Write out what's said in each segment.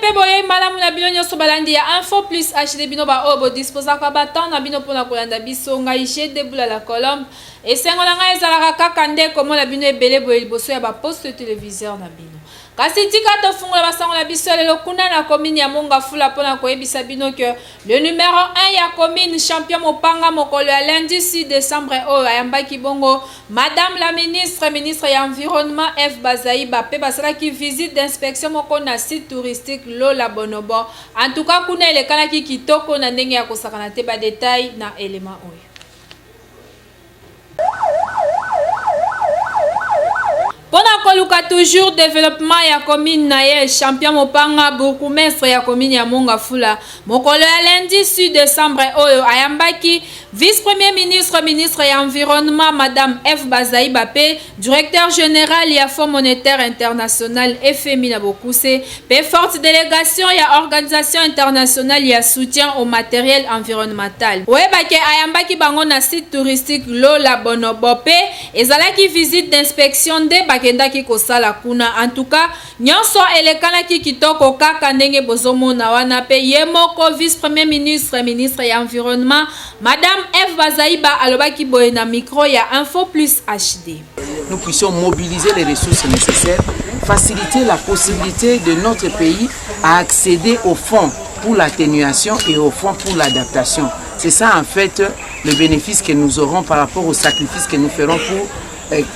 pe boye malamu na bino nyonso balandi ya Info Plus HD bino ba obo disposa kwa baton na bino pona kolanda biso ngai je debula la colombe esengo na ngai ezalaka kaka nde komona bino ebele boye liboso ya ba poste téléviseur na bino kasi tika tofungola basango na biso lelo kuna na commune ya Mongafula pona koyebisa bino que le numéro 1 ya commune champion mopanga mokolo ya lundi 6 décembre oyo ayambaki bongo madame la ministre ya environnement F Bazaiba pe basalaki visite d'inspection moko na site touristique Lola Bonobo en tout cas kuna elekanaki kitoko na ndenge ya kosakana te ba détail na élément oyo. Pendant koluka toujours développement ya commune na ye champion mopanga bourgmestre ya commune ya Mongafula mokolo ya lundi 6 décembre oyo ayambaki vice-premier ministre ya environnement madame F Bazaiba pe directeur général ya Fonds monétaire international FMI na Bokuse pe forte délégation ya organisation internationale ya soutien au matériel environnemental oyebaki ayambaki bango na site touristique Lola Bonobo pe ezalaki visite d'inspection de bakendaki kosala kuna en tout cas nyonso elekanaki kitoko kaka ndenge bozomona wana pe yemoko vice-premier ministre ya environnement madame F Bazaiba alobaki boye na micro ya Info Plus HD. Nous puissions mobiliser les ressources nécessaires, faciliter la possibilité de notre pays à accéder aux fonds pour l'atténuation et aux fonds pour l'adaptation. C'est ça en fait le bénéfice que nous aurons par rapport au sacrifice que nous ferons pour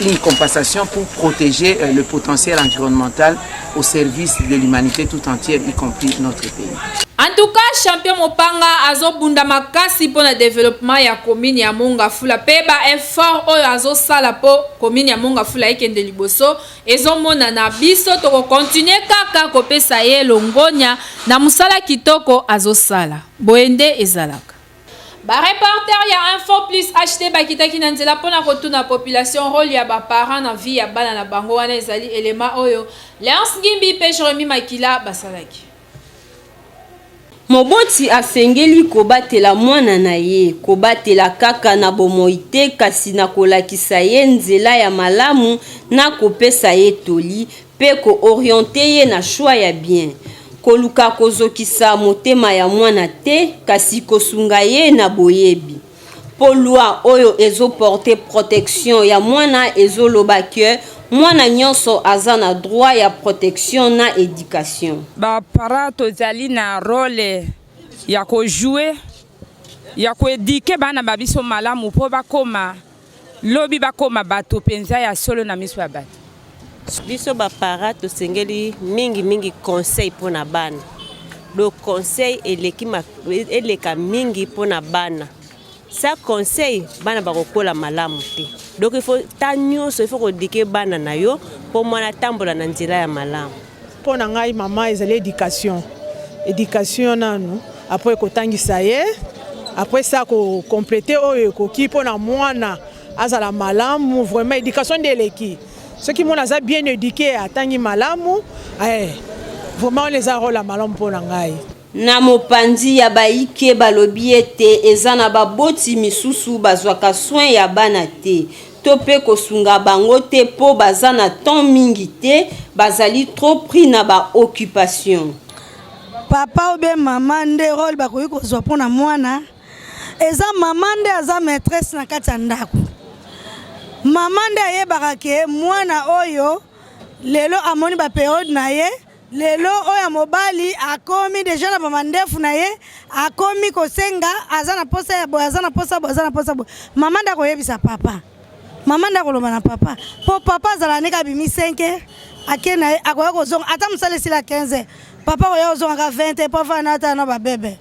une compensation pour protéger le potentiel environnemental au service de l'humanité tout entière, y compris notre pays. En tout cas, champion mopanga azo bunda makasi pour le développement ya commune ya Mongafula pe ba effort oyo azo sala po commune ya Mongafula ekende liboso ezo mona na biso to continuer kaka kopesa ye longonya na musala kitoko azo sala boende ezalaka. Ba reporter ya Info Plus HD bakitaki na nzela pona kotuna population rôle ya ba parents na vie ya bana na bango wana ezali elema oyo Léonce Ngimbi pe Jérémy Makila basalaki. Moboti asengeli kobatela mwana na ye, kobatela kaka na bomoite kasi na kolakisa ye nzela ya malamu na kopesa ye toli pe ko orienter ye na choix ya bien. Koluka kozokisa motema ya mwana te kasi kosunga ye na boyebi. Polwa oyo ezo porter protection ya mwana ezo loba ke mwana nyonso aza na droit ya protection na éducation. Ba para tozali na rôle ya ko jouer ya ko éduquer bana babiso malamu po bakoma lobi bakoma bato penza ya solo na miso ya bato. Biso ba para tosengeli mingi conseil pona bana. Le conseil eleka mingi pona bana. Ça conseil bana bakokola malamu te. Donc il faut il faut kodike bana na yo pour mwana tambola na nzela ya malamu. Pona ngai mama ezali éducation nanu après kotangisa ye après ça ko compléter oyo koki pona mwana azala malamu vraiment éducation ndeleki. Ceux qui mona za bien éduqué atangi malamu vraiment les a la malamu pona ngai. Na mopanzi ya baike balobi ete eza na baboti misusu bazwaka soin ya bana te to pe kosunga bango te po baza na temps mingi te bazali trop pris na ba occupation. Papa obe mama nde rôle bakoyi kozwa pona mwana eza mama nde aza maîtresse na kati ya ndako. Mama nde ayebaka ke mwana oyo lelo amoni ba période na ye lelo oya mobali akomi deja na bamandefu na ye akomi kosenga azana posa ya boy azana posa boy mama nda koyebisa papa mama nda koloba na papa po papa azala neka bimi 5 akena akoya kozonga ata musalesi la 15 papa koya kozonga 20 papa na ata na ba bebe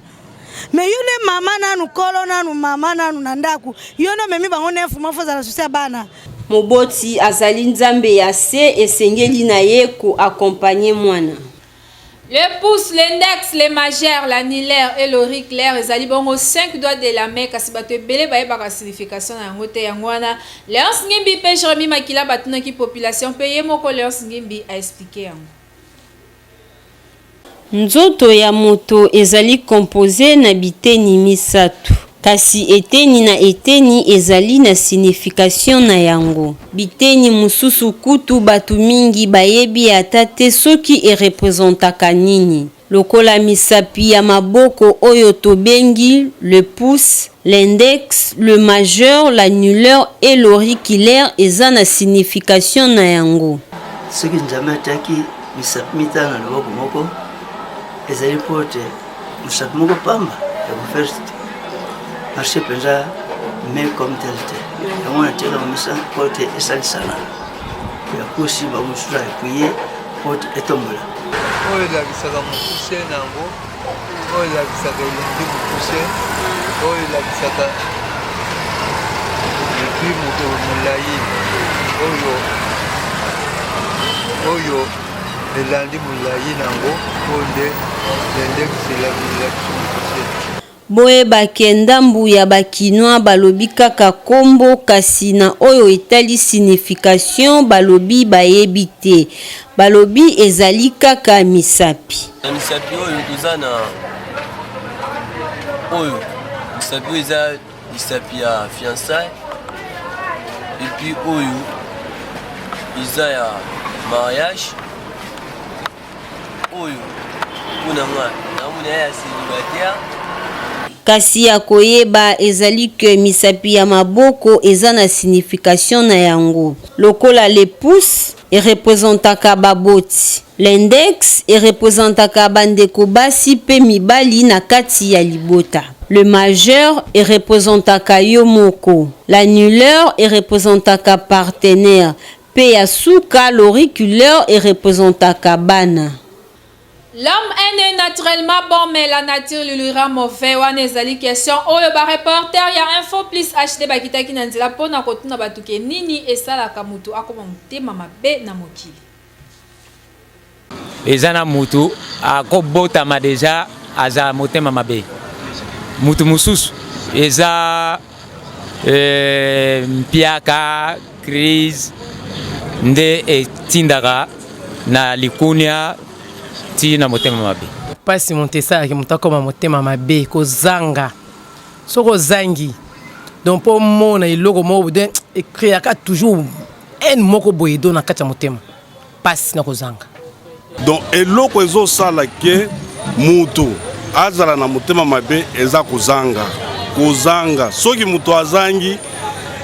mais yule mama nanu kolo nanu mama nanu na ndaku yono memi bango nefu mafoza la susia bana. Moboti azali nzambe ya se esengeli na ye ko accompagner mwana. Le pouce, l'index, les majeurs, l'annulaire et l'auriculaire, les ali bongo 5 doigts de la main kasi bato ebele baye baka signification na yango te yango wana. Léonce Ngimbi pe Jérémy Makila batuna ki population pe ye moko Léonce Ngimbi a expliqué yango. Nzoto ya moto ezali composé na biteni misatu. Kasi eteni na eteni ezali na signification na yango. Biteni mususu kutu batu mingi bayebi ata te soki representaka nini. Lokola misapi ya maboko oyo tobengi le pouce, l'index, le majeur, l'annulaire et l'auriculaire eza na signification na yango. Soki nzambe ataki misapi mitano na loboko moko ezali pote misapi moko pamba ya kofaire marché mpenza mais comme tel te yango natika mamisa pote esalisana yakosi bamosusu apuye pote etombola oyo elakisaka mokuse nango oyo elakisaka elongi mokuse oyo elakisaka epui moto molai oyo elandi molai nango oyo nde lendekisi elakisa mokuse. Boye bakendambu ya bakinois balobi kaka kombo kasi na oyo etali signification balobi bayebi te. Balobi ezali kaka misapi. Misapi oyo toza na oyo misapi eza misapi ya fiançailles et puis oyo eza ya mariage oyo kuna nga namuna ya célibataire. Kasi ya koyeba ezali ke misapi ya maboko eza na signification na yango. Lokola le pouce representaka baboti. L'index representaka bandeko basi pe mibali na kati ya libota. Le majeur representaka yo moko. L'annulaire representaka partenaire. Pe ya suka l'auriculaire representaka bana. L'homme est né naturellement bon, mais la nature lui rend mauvais. Wana ezali question oyo ba reporter ya Info Plus HD bakitaki na nzela pona kotuna batuke nini esalaka mutu akoma mutema mabe na mokili. Ezana mutu akobotama deja aza mutema mabe. Mutu mususu eza mpiaka crise nde etindaka na likunia na motema mabe. Pasi montesa ki mutakoma motema mabe ko zanga. Soko zangi. Donc pour mona iloko mo de créaka toujours en moko boyedo na kati motema. Pasi na ko zanga. Donc eloko ezo sala ke mutu azala na motema mabe eza ko zanga. Ko zanga. Soki mutu azangi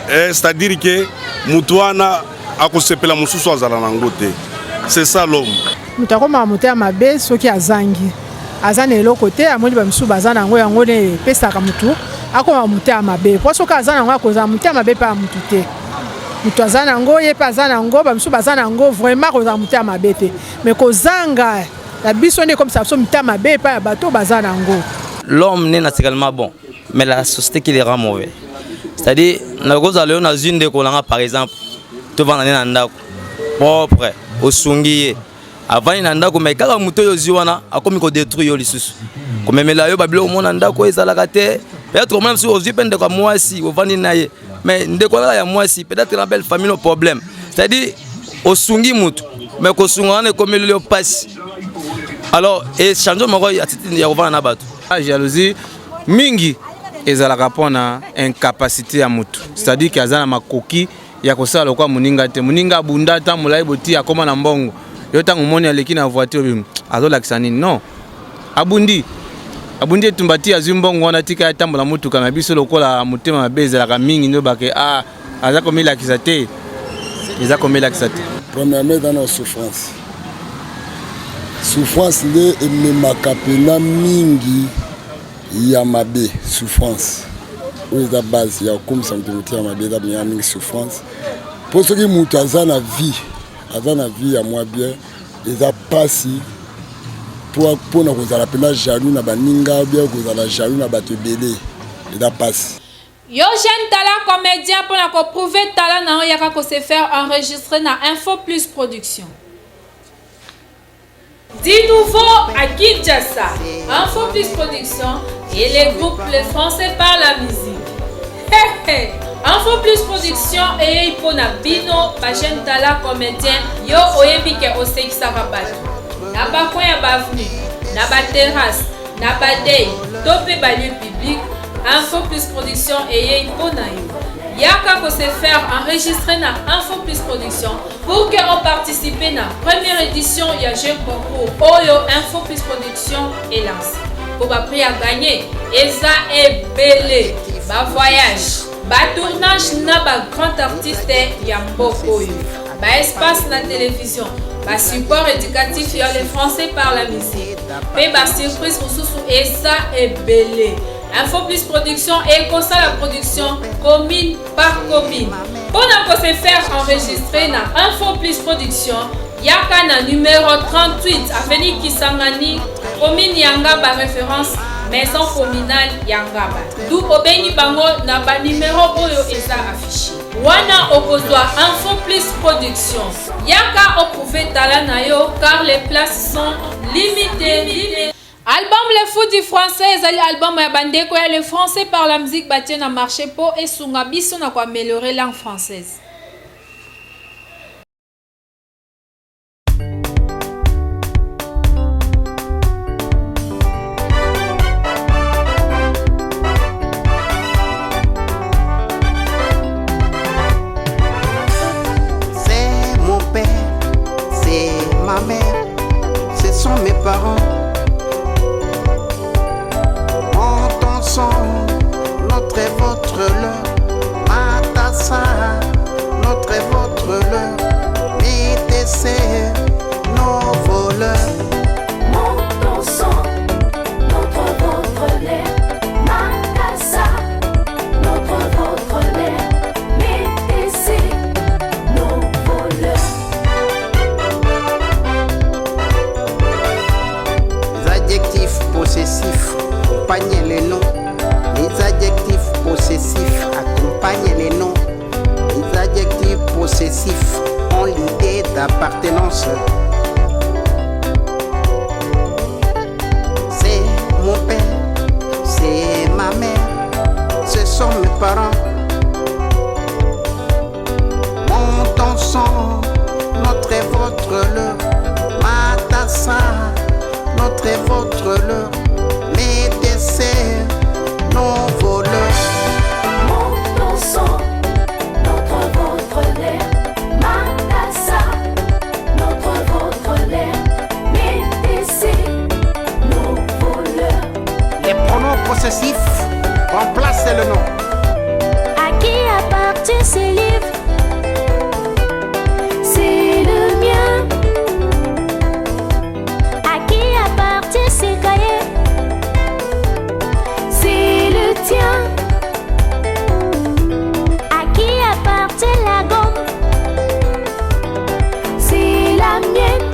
c'est-à-dire que mutu wana akosepela mususu azala na ngote. C'est ça l'homme. Mutakoma motema mabe soki azangi azana eloko te amoni bamisu bazana yango yango ne pesaka mutu akoma motema mabe po soki azana yango akoza motema mabe pa mutu te mutu azana yango ye pa azana yango bamisu bazana yango vraiment koza motema mabe te mais kozanga la biso ne comme ça so motema mabe pa ya bato bazana yango. L'homme n'est naturellement bon mais la société qui les rend mauvais. C'est-à-dire na koza leo na zinde ko langa par exemple to vana na ndako propre osungiye avant na ndako mais kaka muto yo ziwana akomi ko détruire yo lisusu komemela yo babilo mona ndako ezalaka te peut-être même si ozi pende kwa mwasi ovandi naye mais ndeko la ya mwasi peut-être la belle famille no problème c'est-à-dire osungi mutu mais ko sungana komeli yo passe alors et change moko ya titi ya ovana na bato jalousie mingi ezalaka pona incapacité ya mutu c'est-à-dire que azana makoki ya kosala kwa muninga te muninga bunda ta mulai boti akoma na mbongo yo tango moni aleki na voiture azolakisa nini non abundi etumbati azwi mbongo wana tika yatambola mutuka na biso lokola motema mabe ezalaka mingi ndo bake aza komelakisa te eza komelakisa te. Premièrement dans nos souffrances nde ememaka pena mingi ya mabe souffrance oyo eza base ya kokomisa moto motema mabe eza mea mingi souffrance mpo soki moto aza na vie ya mwa bien eza pasi mpona kozala mpena jaloux na baninga bien kozala jaloux na bato ebele eza pasi. Yo jeune talent comédien pour la prouver talent na yaka ko se faire enregistrer na Info Plus Production. Du nouveau à Kinshasa, Info Plus Production et les groupes les Français par la musique. Info Plus Production et Ipona Bino, pa jeune talent comédien, yo oyebi ke osekisa babato. Na ba coin ya bavenu, na ba terrasse, na ba day, topé ba lieu public, Info Plus Production et Iponayo. Yaka ko se faire enregistrer na Info Plus Production pour que on participe na première édition ya jeu concours Oyo Info Plus Production est lancé. Pour ba prix à gagner, eza e belé, ba voyage, ba tournage na ba grand artiste ya mboko oyo, ba espace na télévision, ba support éducatif ya les Français par la musique, pe ba surprise mususu eza e belé. Info Plus Production et comme ça la production commune par commune. Pour se faire enregistrer na Info Plus Production, yaka na numéro 38 avenue Kisangani, commune Yangaba référence maison communale Yangaba. D'où obeni bango na ba numéro oyo eza affiché. Wana okozwa Info Plus Production. Yaka oprouver talent yo car les places sont limitées. Album Le Fou du Français, ezali album ya bandeko ya le français par la musique batie na marché po esunga biso na ko améliorer langue française. C'est mon père, c'est ma mère, ce sont mes parents. Notre et votre leur, Matassa, notre et votre leur, BTC, nos voleurs. Mon sang, notre votre l'air, Matassa, notre votre l'air, BTC, nos voleurs. Les adjectifs possessifs accompagnent les noms. Les adjectifs possessifs accompagnent les noms. Les adjectifs possessifs ont l'idée d'appartenance. C'est mon père, c'est ma mère, ce sont mes parents. Mon ensemble, notre et votre leur, Matassa, notre et votre leur, mes desserts, nos voleurs. Mon sang, notre votre l'air, Matassa, notre votre l'air, BTC, nos voleurs. Les pronoms possessifs remplacent le nom. À qui appartient ce livre? C'est le mien. À qui appartient ces cahiers? C'est le tien. À qui appartient la gomme? C'est la mienne.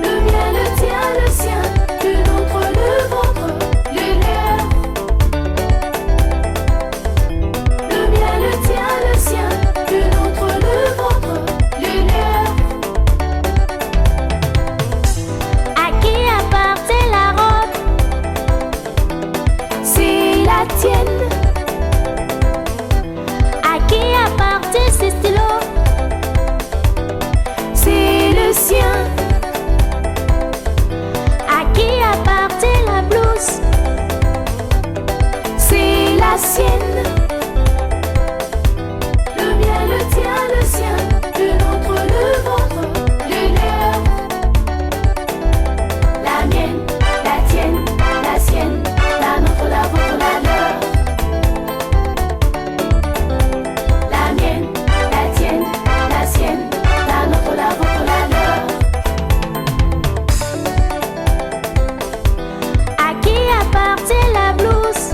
Le mien, le tien, le sien, le nôtre, le vôtre, le leur. Le mien, le tien, le sien, le nôtre, le vôtre, le leur. À qui appartient la robe? C'est la tienne. À qui appartient ce stylo? C'est le sien. À qui appartient la blouse? C'est la sienne. Le mien, le tien, le sien, le nôtre, le vôtre, le leur. La mienne, la tienne, la sienne, la nôtre, la vôtre, la leur. La mienne, la tienne, la sienne, la nôtre, la vôtre, la leur. À qui appartient la blouse?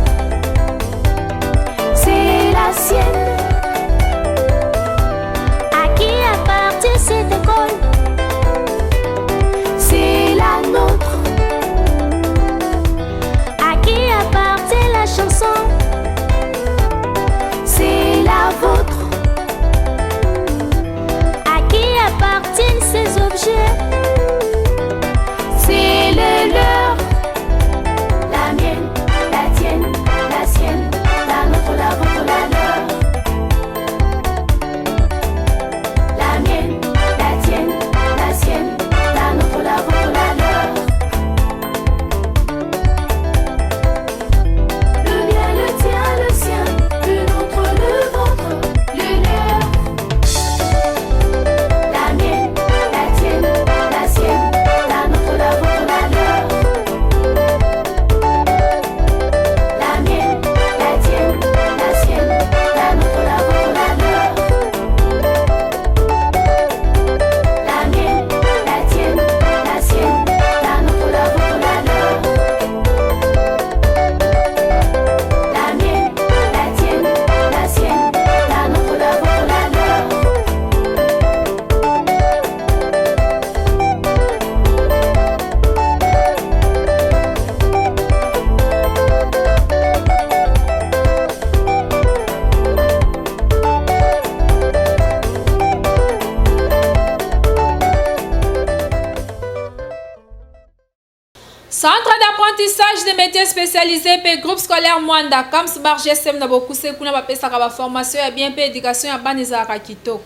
apprentissage des métiers spécialisés pe groupe scolaire Mwanda Kams bar GSM na bokuse kuna bapesaka ba formation ya bien pe éducation ya bana ezalaka kitoko.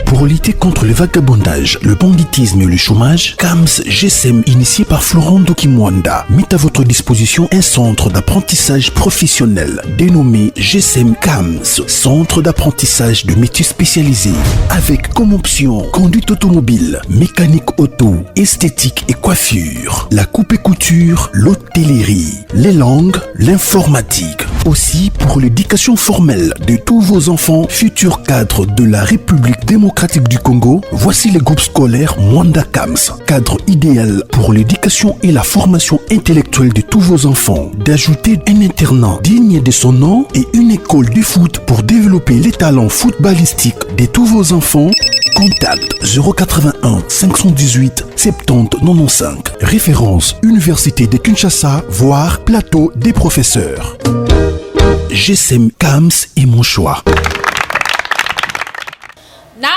Pour lutter contre le vagabondage, le banditisme et le chômage, KAMS GSM, initié par Florent Dokimwanda, met à votre disposition un centre d'apprentissage professionnel dénommé GSM KAMS, centre d'apprentissage de métiers spécialisés, avec comme option conduite automobile, mécanique auto, esthétique et coiffure, la coupe et couture, l'hôtellerie, les langues, l'informatique. Aussi pour l'éducation formelle de tous vos enfants, futurs cadres de la République démocratique du Congo, voici les groupes scolaires Mwanda KAMS, cadre idéal pour l'éducation et la formation intellectuelle de tous vos enfants. D'ajouter un internat digne de son nom et une école de foot pour développer les talents footballistiques de tous vos enfants. Contact 081 518 70 95. Référence Université de Kinshasa, voire plateau des professeurs. GSM KAMS est mon choix. Na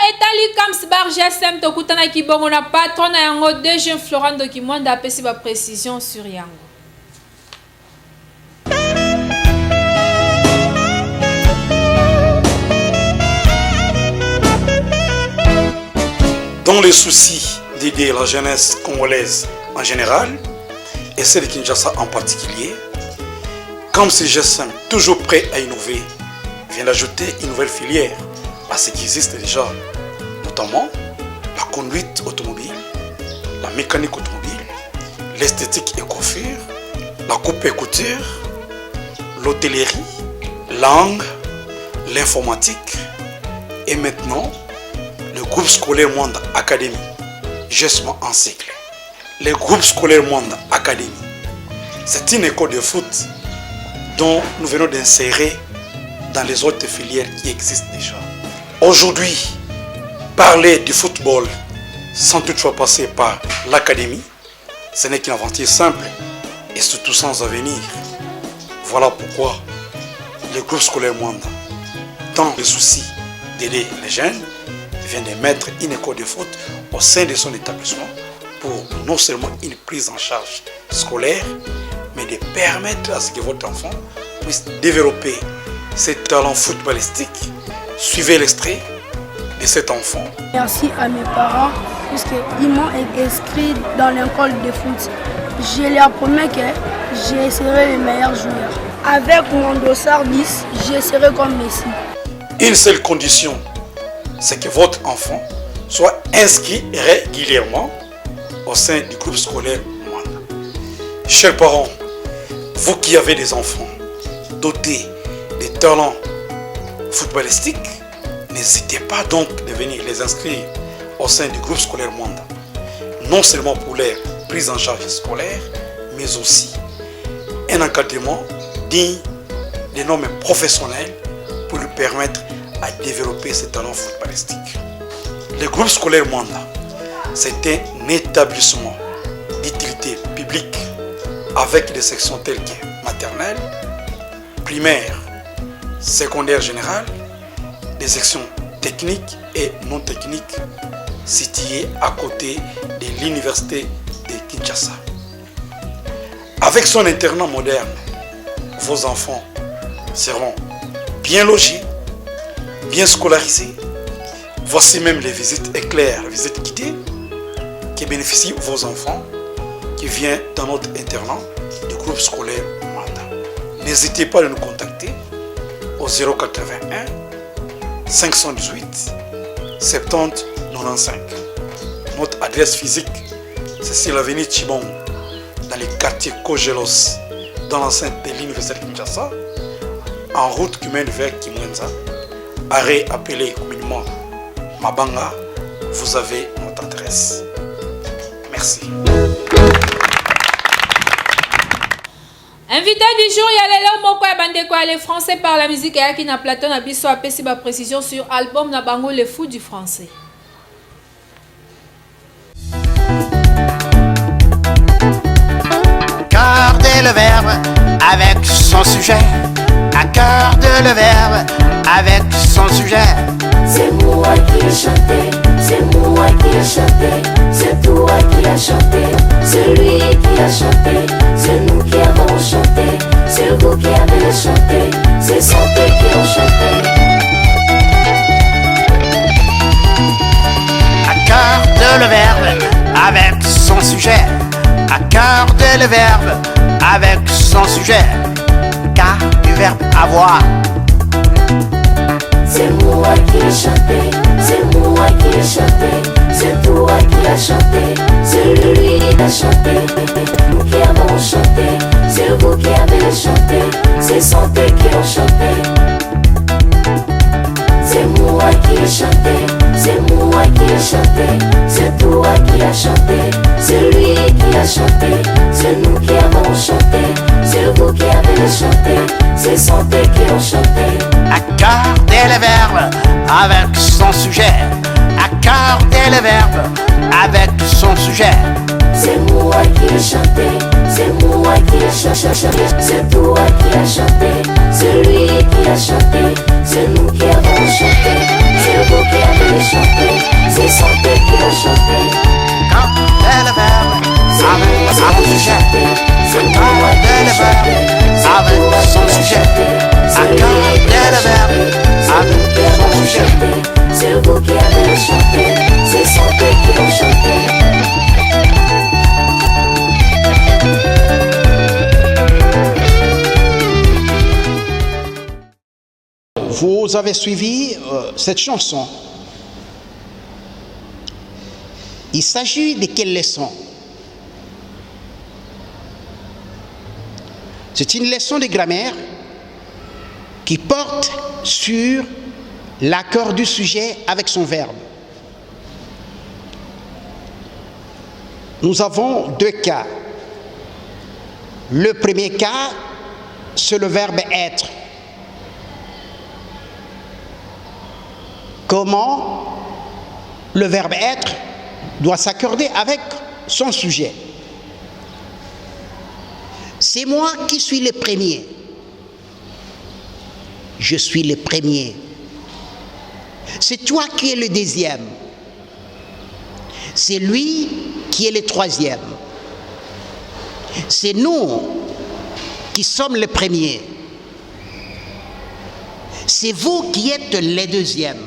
etali Kams bar GSM tokutana kibongo na patron na yango DG Florent Dokimwanda apesi ba précision sur yango. Dans les soucis d'aider la jeunesse congolaise en général et celle de Kinshasa en particulier, comme ce GSM, toujours prêt à innover, vient d'ajouter une nouvelle filière à ce qui existe déjà, notamment la conduite automobile, la mécanique automobile, l'esthétique et coiffure, la coupe et couture, l'hôtellerie, langue, l'informatique et maintenant le groupe scolaire Mwanda Academy, GSM en cycle. Le groupe scolaire Mwanda Academy, c'est une école de foot dont nous venons d'insérer dans les autres filières qui existent déjà. Aujourd'hui, parler du football sans toutefois passer par l'académie, ce n'est qu'une aventure simple et surtout sans avenir. Voilà pourquoi le groupe scolaire Mwanda, dans le souci d'aider les jeunes, vient de mettre une école de foot au sein de son établissement pour non seulement une prise en charge scolaire, mais de permettre à ce que votre enfant puisse développer ses talents footballistiques. Suivez l'extrait de cet enfant. Merci à mes parents puisqu'ils m'ont inscrit dans l'école de foot. Je leur promets que je serai le meilleur joueur. Avec mon dossard 10, je serai comme Messi. Une seule condition, c'est que votre enfant soit inscrit régulièrement au sein du groupe scolaire Mwanda. Chers parents, vous qui avez des enfants dotés de talents footballistiques, n'hésitez pas donc de venir les inscrire au sein du groupe scolaire Mwanda. Non seulement pour leur prise en charge scolaire, mais aussi un encadrement digne des normes professionnelles pour lui permettre à développer ses talents footballistiques. Le groupe scolaire Mwanda, c'est un établissement d'utilité publique avec des sections telles que maternelle, primaire, secondaire générale, des sections techniques et non techniques situées à côté de l'université de Kinshasa. Avec son internat moderne, vos enfants seront bien logés, bien scolarisés. Voici même les visites éclairs, les visites guidées qui bénéficient vos enfants qui viennent dans notre internat du groupe scolaire Mwanda. N'hésitez pas à nous contacter au 081 518 70 95. Notre adresse physique, c'est sur l'avenue Chibong, dans le quartier Kogelos, dans l'enceinte de l'université de Kinshasa, en route qui mène vers Kimwenza, arrêt appelé communément Mabanga. Vous avez notre adresse. Merci. Invité du jour, il y a les moko ya bande kwa les français par la musique et qui na Platon na biso apesi ba précision sur album na bango le fou du français. Accordez le verbe avec son sujet. Accordez le verbe avec son sujet. C'est moi qui ai chanté, C'est moi qui ai chanté, c'est toi qui as chanté, c'est lui qui a chanté, c'est nous qui avons chanté, c'est vous qui avez chanté, c'est santé qui ont chanté. Accorde le verbe avec son sujet. Accorde le verbe avec son sujet. Car du verbe avoir. C'est moi qui ai chanté, c'est moi qui ai chanté, c'est toi qui as chanté, c'est lui qui a chanté, nous qui avons chanté, c'est vous qui avez chanté, c'est santé qui ont chanté. C'est moi qui ai chanté, c'est moi qui ai chanté, c'est toi qui as chanté, c'est lui qui a chanté, c'est nous qui avons chanté, c'est vous qui avez chanté, c'est santé qui ont chanté. Accordez le verbe avec son sujet. Accordez le verbe avec son sujet. C'est moi qui ai chanté, c'est moi qui ai chanté, c'est toi qui as chanté, c'est lui qui a chanté, c'est nous qui avons chanté, c'est vous qui avez chanté, c'est santé qui a chanté. Accordez le verbe avec son sujet. Accordez le verbe avec son sujet. Accordez le verbe avec son sujet. C'est vous qui avez chanté, c'est santé qui ont chanté. Vous avez suivi cette chanson. Il s'agit de quelle leçon? C'est une leçon de grammaire qui porte sur l'accord du sujet avec son verbe. Nous avons deux cas. Le premier cas, c'est le verbe être. Comment le verbe être doit s'accorder avec son sujet. C'est moi qui suis le premier. Je suis le premier. C'est toi qui es le deuxième. C'est lui qui est le troisième. C'est nous qui sommes les premiers. C'est vous qui êtes les deuxièmes.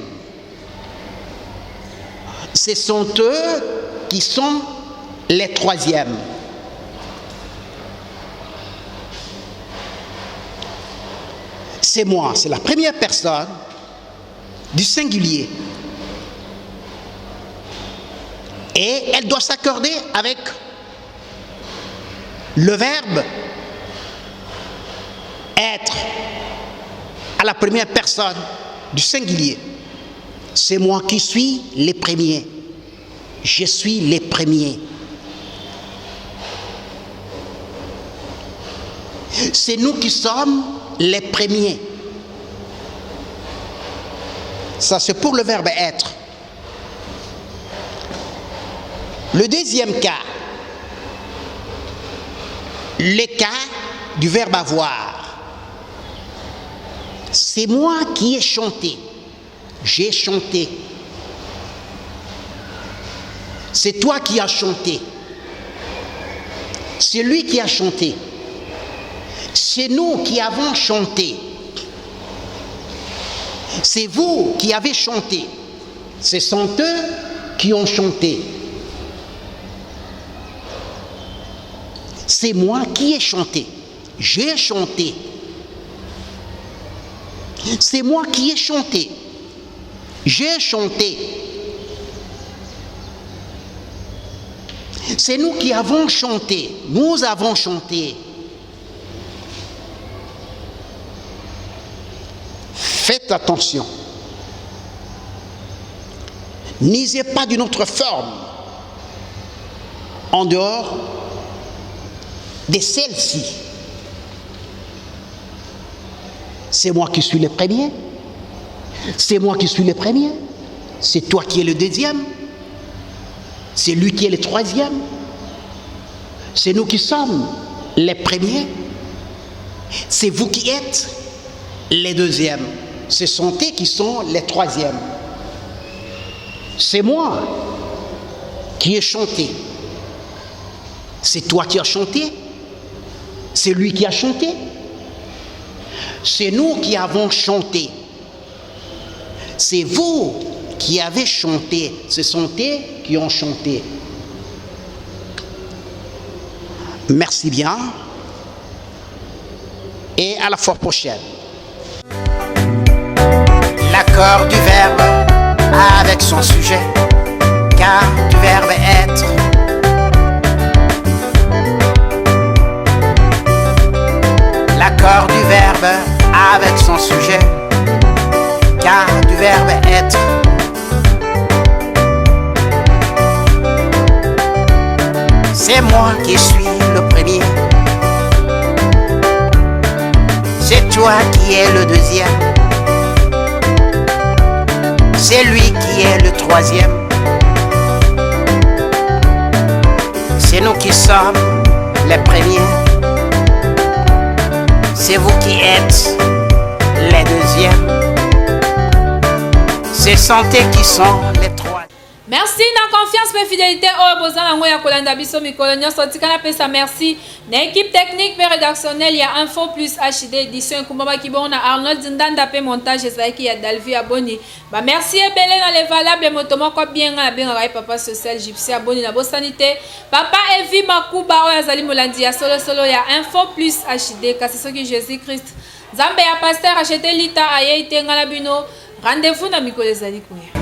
Ce sont eux qui sont les troisièmes. C'est moi, c'est la première personne du singulier. Et elle doit s'accorder avec le verbe être à la première personne du singulier. C'est moi qui suis les premiers. Je suis les premiers. C'est nous qui sommes les premiers. Ça, c'est pour le verbe être. Le deuxième cas, le cas du verbe avoir. C'est moi qui ai chanté. J'ai chanté. C'est toi qui as chanté. C'est lui qui a chanté. C'est nous qui avons chanté. C'est vous qui avez chanté. Ce sont eux qui ont chanté. C'est moi qui ai chanté. J'ai chanté. C'est moi qui ai chanté. J'ai chanté. C'est nous qui avons chanté. Nous avons chanté. Faites attention. N'isez pas d'une autre forme en dehors de celle-ci. C'est moi qui suis le premier. C'est moi qui suis le premier. C'est toi qui es le deuxième. C'est lui qui est le troisième. C'est nous qui sommes les premiers. C'est vous qui êtes les deuxièmes. Ce sont eux qui sont les troisièmes. C'est moi qui ai chanté. C'est toi qui as chanté. C'est lui qui a chanté. C'est nous qui avons chanté. C'est vous qui avez chanté. Ce sont eux qui ont chanté. Merci bien. Et à la fois prochaine. L'accord du verbe avec son sujet, car du verbe être. L'accord du verbe avec son sujet, car du verbe être. C'est moi qui suis le premier. C'est toi qui es le deuxième. C'est lui qui est le troisième. C'est nous qui sommes les premiers. C'est vous qui êtes les deuxièmes. C'est santé qui sont les trois. Merci na confiance et fidélité au bozana ngoya kolanda biso mikolo nyonso tikana pesa merci na équipe technique et rédactionnelle ya Info Plus HD édition kumbaba kibona Arnold Ndanda pe montage ezaki ya Dalvi Aboni ba merci ebele na les valables motomo ko bien na bien ngai papa social gypsy Aboni na bosanité papa Evi Makuba o yazali molandi ya solo ya Info Plus HD kasi soki Jésus Christ Zambe ya pasteur acheter lita ayeite ngala bino rendez-vous na mikolo ezali kuya.